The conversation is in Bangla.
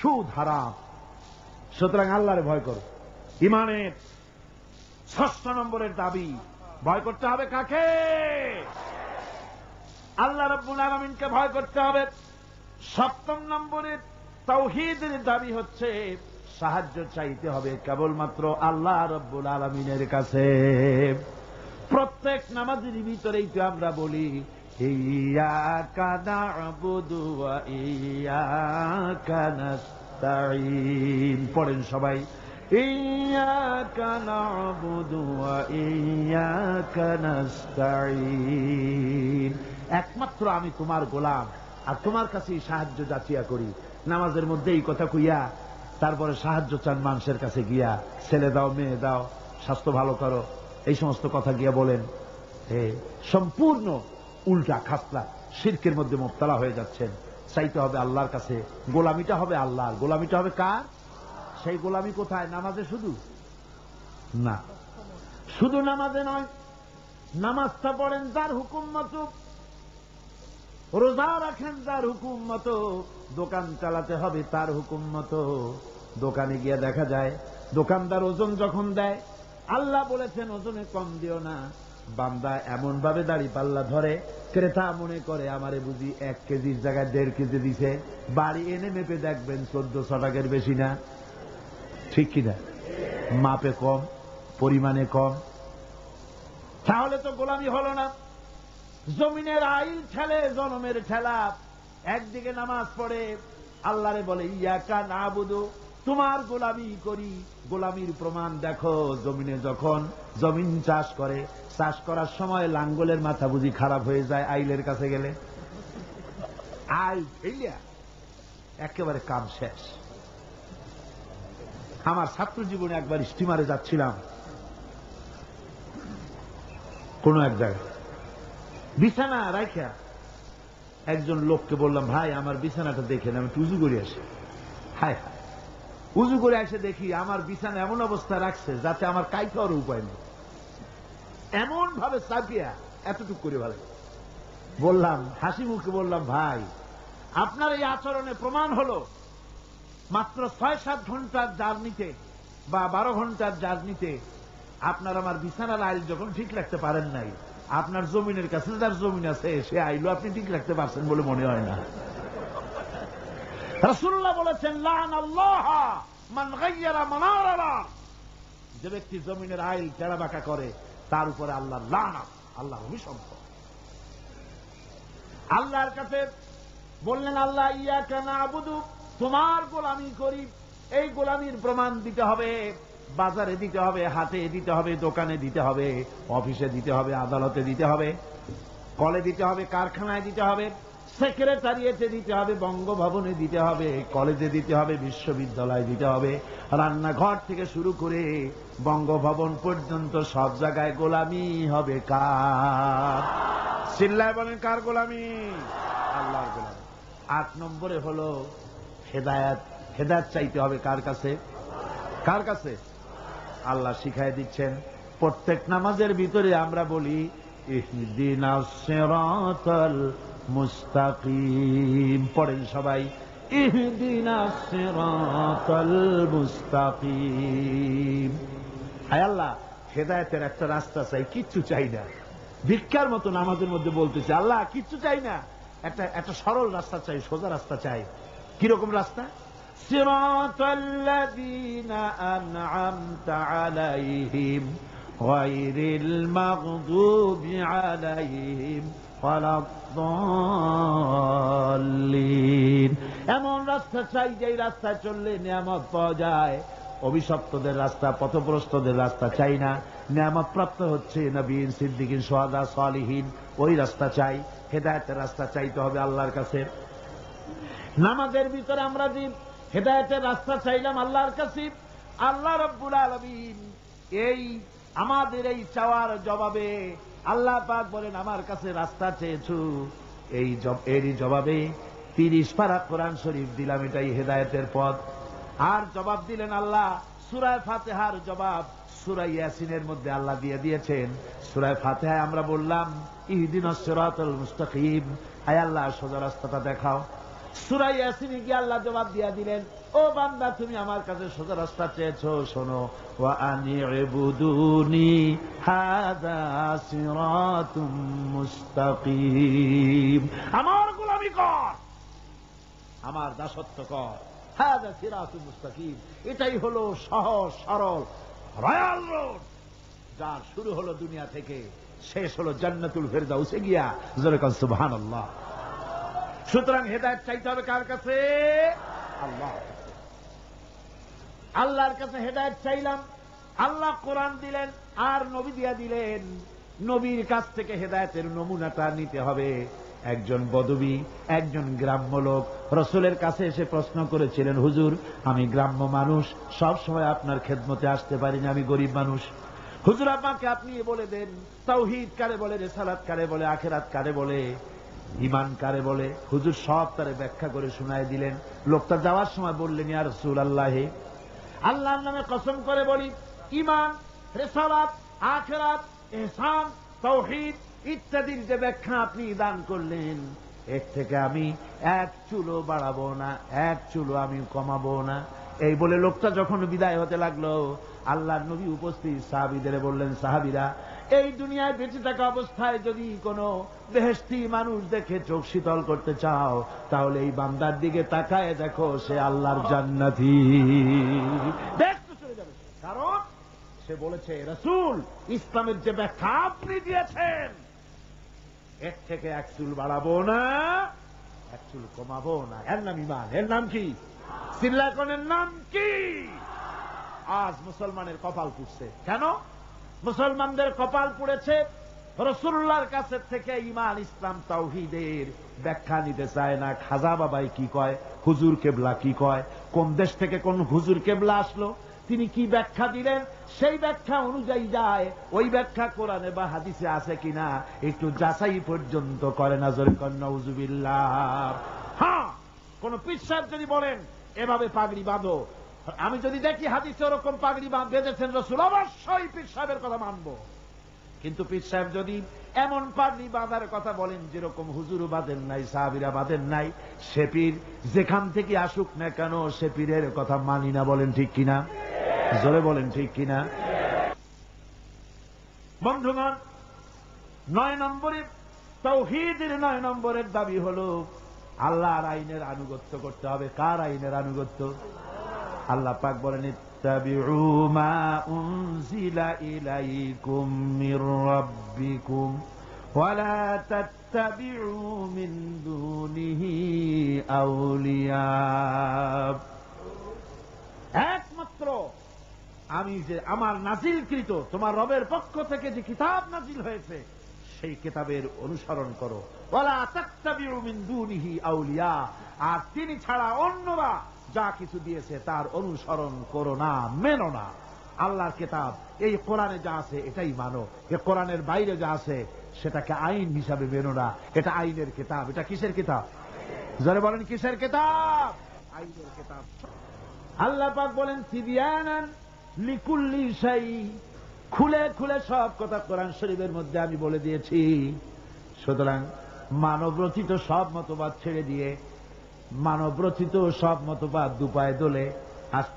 সুদ হারাম। সুতরাং আল্লাহরে ভয় করো। ইমানের ৬ষ্ঠ নম্বরের দাবি, ভয় করতে হবে কাকে? আল্লাহ রাব্বুল আলামিনকে ভয় করতে হবে। ৭ম নম্বরের তাওহীদের দাবি হচ্ছে সাহায্য চাইতে হবে কেবলমাত্র আল্লাহ রাব্বুল আলামিনের কাছে। প্রত্যেক নামাজের ভিতরেই তো আমরা বলি ইয়্যাকা না'বুদু ওয়া ইয়্যাকা নাস্তাঈন। পড়েন সবাই, ইয়্যাকা না'বুদু ওয়া ইয়্যাকা নাস্তাঈন। একমাত্র আমি তোমার গোলাম আর তোমার কাছেই সাহায্য যাচিয়া করি। নামাজের মধ্যে এই কথা কইয়া তারপরে সাহায্য চান মানুষের কাছে গিয়া, ছেলে দাও, মেয়ে দাও, স্বাস্থ্য ভালো করো, এই সমস্ত কথা গিয়া বলেন। সম্পূর্ণ উল্টা খাসলা, শিরকের মধ্যে মুবতালা হয়ে যাচ্ছেন। চাইতে হবে আল্লাহর কাছে, গোলামিটা হবে আল্লাহর। গোলামিটা হবে কার? সেই গোলামি কোথায়? নামাজে শুধু না, শুধু নামাজে নয়, নামাজটা পড়েন যার হুকুম মতো, রোজা রাখেন যার হুকুম মতো, দোকান চালাতে হবে তার হুকুম মতো। দোকানে গিয়ে দেখা যায় দোকানদার ওজন যখন দেয়, আল্লাহ বলেছেন ওজনে কম দিও না। বান্দা এমন ভাবে দাড়ি পাল্লা ধরে, ক্রেতা মনে করে আমারে বুঝি 1 কেজির জায়গায় 1.5 কেজি দিছে। বাড়ি এনে মেপে দেখবেন 1400 টাকার বেশি না। ঠিক কিনা? মাপে কম, পরিমাণে কম। তাহলে তো গোলামি হলো না। জমিনের আইল ঠেলে জনমের ঠেলা। একদিকে নামাজ পড়ে আল্লাহরে বলে ইয়্যাকা না'বুদু, তোমার গোলামি করি। গোলামির প্রমাণ দেখো, জমিনে যখন জমিন চাষ করে, চাষ করার সময় লাঙ্গলের মাথা বুঝি খারাপ হয়ে যায় আইলের কাছে গেলে? আইল ফেলিয়া একেবারে কাম শেষ। আমার ছাত্র জীবনে একবার স্টিমারে যাচ্ছিলাম কোন এক জায়গায়, বিছানা রাখা একজন লোককে বললাম, ভাই আমার বিছানাটা দেখেন, আমি উজু করে আসি। হায় হায়, উজু করে এসে দেখি আমার বিছানা এমন অবস্থা রাখছে যাতে আমার কাই খাওয়ার উপায় নেই। এমন ভাবে চাপিয়া এতটুকু করে ভালো বললাম, হাসি মুখে বললাম, ভাই আপনার এই আচরণে প্রমাণ হলো মাত্র ৬-৭ ঘন্টার জার্নিতে বা 12 ঘন্টার জার্নিতে আপনার আমার বিছানার আইল যখন ঠিক রাখতে পারেন নাই, আপনার জমিনের কাছে যার জমিন আছে সে আইলও আপনি ঠিক রাখতে পারছেন বলে মনে হয় না। রাসূলুল্লাহ বলেছেন, লা'নাল্লাহ মান গায়্যারা মানারানা, যে ব্যক্তি জমিনের আইল টেরা বাঁকা করে তার উপরে আল্লাহর লানত, আল্লাহর অভিশপ্ত। আল্লাহর কাছে বললেন, আল্লাহ ইয়্যাকা না'বুদু, তোমার গোলামি করি। এই গোলামির প্রমাণ দিতে হবে, বাজারে দিতে হবে, হাটে দিতে হবে, দোকানে দিতে হবে, অফিসে দিতে হবে, আদালতে দিতে হবে, কলে দিতে হবে, কারখানায় দিতে হবে, সেক্রেটারিয়েটে দিতে হবে, বঙ্গভবনে দিতে হবে, কলেজে দিতে হবে, বিশ্ববিদ্যালয়ে দিতে হবে, রান্নাঘর থেকে শুরু করে বঙ্গভবন পর্যন্ত সব জায়গায় গোলামি হবে কার? চিল্লায় বলেন, কার গোলামি? আল্লাহর গোলামি। 8 নম্বরে হলো হেদায়েত। হেদায়েত চাইতে হবে কার কাছে? কার কাছে? আল্লাহ শিখায় দিচ্ছেন। প্রত্যেক নামাজের ভিতরে আমরা বলি ইহদিনাস সিরাতাল মুস্তাকিম। পড়েন সবাই, ইহদিনাস সিরাতাল মুস্তাকিম। হায় আল্লাহ, হেদায়েতের একটা রাস্তা চাই, কিচ্ছু চাই না। ভিক্ষার মতো নামাজের মধ্যে বলতেছে, আল্লাহ কিচ্ছু চাই না, একটা সরল রাস্তা চাই, সোজা রাস্তা চাই। কিরকম রাস্তা? সিরাতাল্লাযীনা আন'আমতা আলাইহিম গায়রিল মাগদুবি আলাইহিম ওয়ালাদ-দাল্লিন। এমন রাস্তা চাই যেই রাস্তায় চললে নিয়ামত পাওয়া যায়। অভিশপ্তদের রাস্তা, পথভ্রষ্টদের রাস্তা চাই না। নিয়ামত প্রাপ্ত হচ্ছে নবীন, সিদ্দিকিন, শুহাদা, সালিহিন, ওই রাস্তা চাই। হেদায়েতের রাস্তা চাইতে হবে আল্লাহর কাছে। নামাজের ভিতরে আমরা যে হেদায়েতের রাস্তা চাইলাম আল্লাহর কাছে, আল্লাহ রাব্বুল আলামিন এই আমাদের এই চাওয়ার জবাবে আল্লাহ পাক বলেন, আমার কাছে রাস্তা চেয়েছো, এরই জবাবে 30 পারা কোরআন শরীফ দিলাম, এটাই হেদায়েতের পথ। আর জবাব দিলেন আল্লাহ, সূরা ফাতিহার জবাব সূরা ইয়াসিনের মধ্যে আল্লাহ দিয়ে দিয়েছেন। সূরা ফাতিহায় আমরা বললাম ইহদিনাস সিরাতাল মুস্তাকিম, আয় আল্লাহ সোজা রাস্তাটা দেখাও। সূরা ইয়াসিনে গিয়ে আল্লাহ জবাব দিয়া দিলেন, ও বান্দা তুমি আমার কাছে সোজা রাস্তা চেয়েছো, শোনো, ওয়া আনি'বুদুনি হাযা সিরাতুম মুস্তাকিম, আমার গোলামি কর, আমার দাসত্ব কর, হাযা সিরাতুম মুস্তাকিম, এটাই হলো সহজ সরল রয়্যাল রোড, যার শুরু হলো দুনিয়া থেকে, শেষ হলো জান্নাতুল ফেরদাউসে গিয়া। জোরে কান সুবহানাল্লাহ। সুতরাং হেদায়েত চাইতে হবে কার কাছে? আল্লাহ। আল্লাহর কাছে হেদায়েত চাইলাম, আল্লাহ কোরআন দিলেন আর নবী দিয়া দিলেন। নবীর কাছ থেকে হেদায়েতের নমুনাটা নিতে হবে। একজন বদবী, একজন গ্রাম্য লোক রাসূলের কাছে এসে প্রশ্ন করেছিলেন, হুজুর আমি গ্রাম্য মানুষ, সব সময় আপনার খেদমতে আসতে পারি না, আমি গরিব মানুষ, হুজুর আমাকে আপনি বলে দেন তাওহীদ কারে বলে, রিসালাত কারে বলে, আখিরাত কারে বলে, ঈমান কারে বলে। হুজুর সব তারে ব্যাখ্যা করে শোনায় দিলেন। লোকটা যাওয়ার সময় বললেন, ইয়া রাসূলুল্লাহ, আল্লাহর নামে কসম করে বলি, ঈমান, রিসালাত, আখিরাত, ইহসান, তাওহীদ ইত্যাদির যে ব্যাখ্যা আপনি দান করলেন, এর থেকে আমি এক চুলও বাড়াবো না, এক চুলও আমি কমাবো না। এই বলে লোকটা যখন বিদায় হতে লাগলো, আল্লাহর নবী উপস্থিত সাহাবীদের বললেন, সাহাবীরা, এই দুনিয়ায় বেঁচে থাকা অবস্থায় যদি কোনো বেহেশতি মানুষ দেখে চোখ শীতল করতে চাও, তাহলে এই বান্দার দিকে তাকায় দেখো, সে আল্লাহর জান্নাতি। দেখতে চলে যাবে, কারণ সে বলেছে, রাসূল ইসলামের যে ব্যাখ্যা আপনি দিয়েছেন, এর থেকে এক চুল বাড়াবো না, এক চুল কমাবো না। এর নাম ঈমান। এর নাম কি? সিল্লাকনের নাম কি? আজ মুসলমানের কপাল পুড়ছে। কেন মুসলমানদের কপাল পুড়েছে? রাসূলুল্লাহর কাছে থেকে ঈমান, ইসলাম, তাওহীদের ব্যাখ্যা নিতে চায় না। খাজা বাবাই কি কয়, হুজুর কেবলা কি কয়, কোন দেশ থেকে কোন হুজুর কেবলা আসলো, তিনি কি ব্যাখ্যা দিলেন, সেই ব্যাখ্যা অনুযায়ী যায়। ওই ব্যাখ্যা কোরআনে বা হাদিসে আছে কিনা একটু যাচাই পর্যন্ত করে না। জোরে কন নাউযুবিল্লাহ। হ্যাঁ, কোন পীর সাহেব যদি বলেন এভাবে পাগড়ি বাঁধো, আমি যদি দেখি হাদিসে ওরকম পাগড়ি বেঁধেছেন রাসূল, অবশ্যই পীর সাহেবের কথা মানব। কিন্তু পীর সাহেব যদি এমন পাগড়ি বাঁধার কথা বলেন যেরকম হুজুরও বাঁধেন নাই, সাহাবীরা বাঁধেন নাই, সে পীর যেখান থেকে আসুক না কেন, সে পীরের কথা মানি না। বলেন ঠিক কিনা? জোরে বলেন ঠিক কিনা? বন্ধুগণ, 9 নম্বরে তাওহীদের 9 নম্বরের দাবি হলো আল্লাহর আইনের আনুগত্য করতে হবে। কার আইনের আনুগত্য? আল্লাহ পাক বলেন, ইত্তাবিউ মা উনজিলা ইলাইকুম মির রাব্বিকুম ওয়া লা তাত্তাবিউ মিন দুনিহি আউলিয়া। একমাত্র আমি যে আমার নাজিলকৃত তোমার রবের পক্ষ থেকে যে কিতাব নাজিল হয়েছে, সেই কিতাবের অনুসরণ করো। ওয়ালা তাত্তাবিউ মিন দুনিহি আউলিয়া, আর তিনি ছাড়া অন্যরা যা কিছু দিয়েছে তার অনুসরণ করো না, মেনো না। আল্লাহর কিতাব, এই কোরআনে যা আছে এটাই মানো। এ কোরআনের বাইরে যা আছে সেটাকে আইন হিসাবে মেনো না। এটা আইনের কিতাব। এটা কিসের কিতাব? যারা বলেন কিসের কিতাব? আইনের কিতাব। আল্লাহ পাক বলেন, তিবিয়ানান লিকুল্লি শাই, খুলে খুলে সব কথা কোরআন শরীফের মধ্যে আমি বলে দিয়েছি। সুতরাং মানবরচিত সব মতবাদ ছেড়ে দিয়ে মানবরচিত সব মতবাদ দুপায়ে দোলে আস্তে